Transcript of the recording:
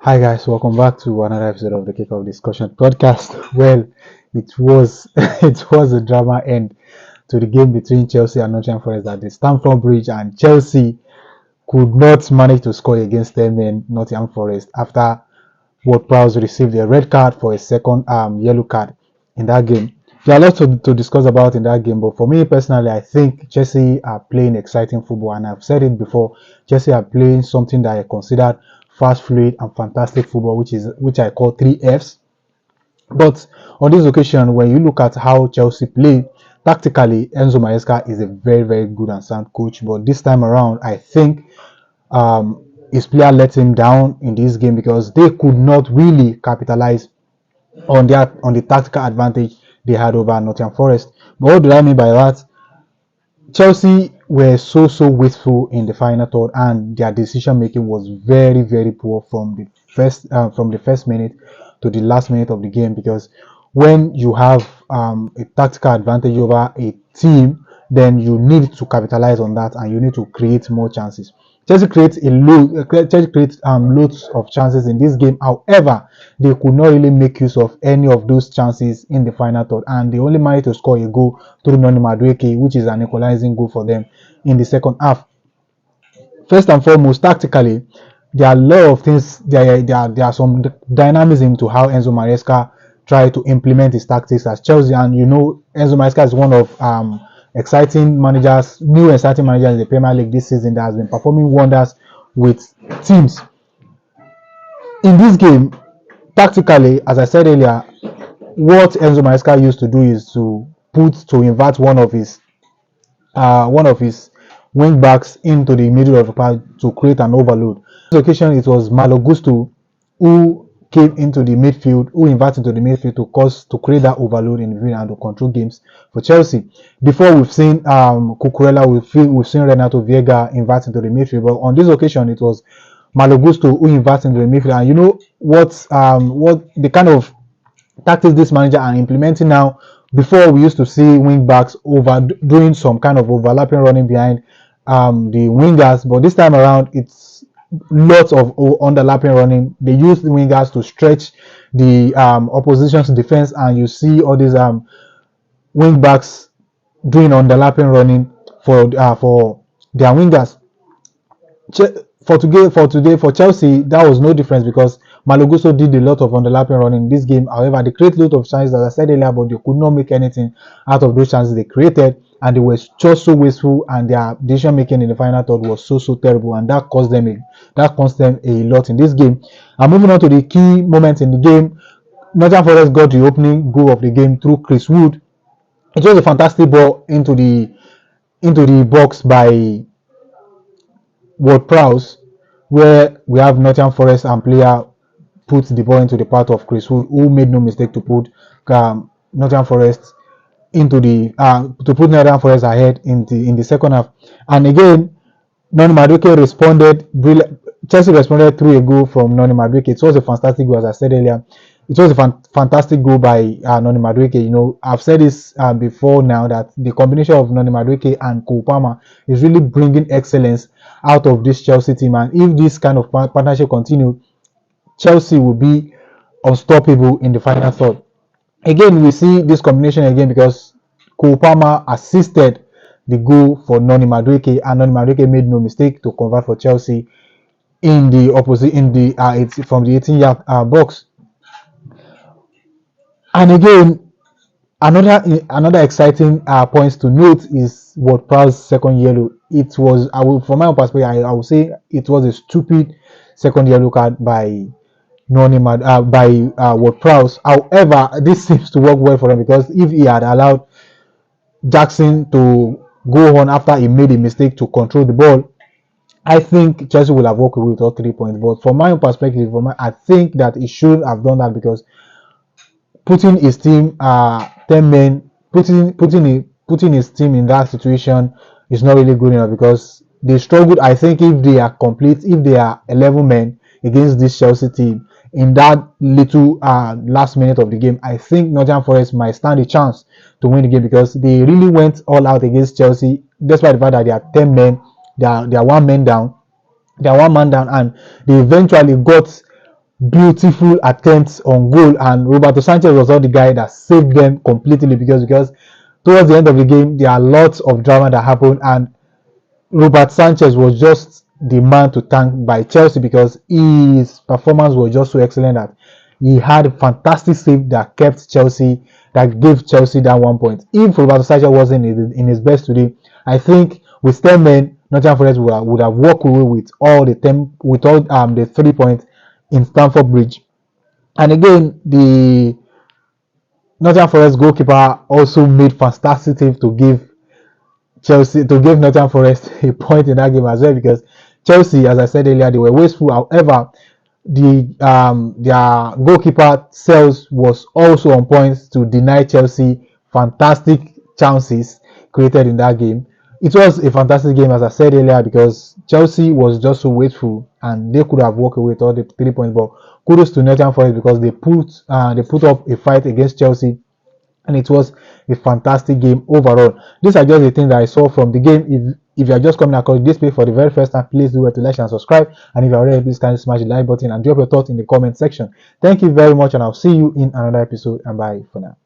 Hi guys, welcome back to another episode of the Kickoff Discussion podcast. Well, it was it was a drama end to the game between Chelsea and Nottingham Forest at the Stamford Bridge, and Chelsea could not manage to score against them in Nottingham Forest after Ward-Prowse received a red card for a second yellow card in that game. There are lots to discuss about in that game, but for me personally, I think Chelsea are playing exciting football, and I've said it before. Chelsea are playing something that I considered fast, fluid, and fantastic football, which I call 3 Fs. But on this occasion, when you look at how Chelsea play tactically, Enzo Maresca is a very, very good and sound coach. But this time around, I think his player let him down in this game because they could not really capitalize on the tactical advantage they had over Nottingham Forest. But what do I mean by that? Chelsea were so wasteful in the final third, and their decision making was very poor from the first minute to the last minute of the game. Because when you have a tactical advantage over a team, then you need to capitalize on that and you need to create more chances. Chelsea creates loads of chances in this game. However, they could not really make use of any of those chances in the final third, and they only managed to score a goal through Noni Madueke, which is an equalizing goal for them in the second half. First and foremost, tactically, there are a lot of things. There are some dynamism to how Enzo Maresca tried to implement his tactics as Chelsea, and Enzo Maresca is one of new exciting managers in the Premier League this season that has been performing wonders with teams. In this game, tactically, as I said earlier, what Enzo Maresca used to do is to invert one of his wing backs into the middle of the park to create an overload. On this occasion, it was Malo Gusto who came into the midfield, who inverted into the midfield to create that overload in the midfield and to control games for Chelsea. Before, we've seen Cucurella, we've seen Renato Viega invert into the midfield, but on this occasion it was Malo Gusto who inverted into the midfield. And you know what the kind of tactics this manager are implementing now. Before, we used to see wing backs doing some kind of overlapping running behind the wingers, but this time around it's lots of underlapping running. They use the wingers to stretch the opposition's defense, and you see all these wing backs doing underlapping running for their wingers. For Chelsea, that was no difference because Malo Gusto did a lot of underlapping running in this game. However, they created a lot of chances, as I said earlier, but they could not make anything out of those chances they created, and they were just so wasteful, and their decision making in the final third was so terrible, and that cost them a lot in this game. And moving on to the key moments in the game, Nottingham Forest got the opening goal of the game through Chris Wood. It was a fantastic ball into the box by Ward-Prowse, where we have Nottingham Forest and player put the ball into the path of Chris Wood, who made no mistake to put Nottingham Forest Nottingham Forest ahead in the second half. And again, Noni Madueke responded. Chelsea responded through a goal from Noni Madueke. It was a fantastic goal, as I said earlier. It was a fantastic goal by Noni Madueke. I've said this before now that the combination of Noni Madueke and Cole Palmer is really bringing excellence out of this Chelsea team. And if this kind of partnership continues, Chelsea will be unstoppable in the final third. Again, we see this combination again because Cole Palmer assisted the goal for Noni Madueke, and Noni Madueke made no mistake to convert for Chelsea from the 18-yard box. And again, another exciting point to note is Ward-Prowse's second yellow. It was, from my own perspective, I would say it was a stupid second yellow card by Ward-Prowse. However, this seems to work well for him because if he had allowed Jackson to go on after he made a mistake to control the ball, I think Chelsea will have walked away with all 3 points. But from my own perspective, I think that he should have done that because putting his team 10 men, putting his team in that situation is not really good enough because they struggled. I think if they are 11 men against this Chelsea team in that little last minute of the game, I think Nottingham Forest might stand a chance to win the game because they really went all out against Chelsea, despite the fact that they are 10 men, they are 1 man down, and they eventually got beautiful attempts on goal, and Roberto Sanchez was not the guy that saved them completely, because towards the end of the game there are lots of drama that happened, and Robert Sanchez was just the man to thank by Chelsea, because his performance was just so excellent that he had a fantastic save that kept Chelsea, that gave Chelsea that 1 point. If Roberto Sanchez wasn't in his best today, I think with 10 men, Nottingham Forest would have walked away with all the 3 points in Stamford Bridge. And again, the Nottingham Forest goalkeeper also made fantastic save to give Nottingham Forest a point in that game as well, because Chelsea, as I said earlier, they were wasteful. However, their goalkeeper Sales was also on points to deny Chelsea fantastic chances created in that game. It was a fantastic game, as I said earlier, because Chelsea was just so wasteful and they could have walked away with all the 3 points. But kudos to Nottingham Forest, because they put up a fight against Chelsea, and it was a fantastic game overall. These are just the things that I saw from the game. If you are just coming across this page for the very first time, please do well to like and subscribe. And if you are already, please kindly smash the like button and drop your thoughts in the comment section. Thank you very much, and I'll see you in another episode, and bye for now.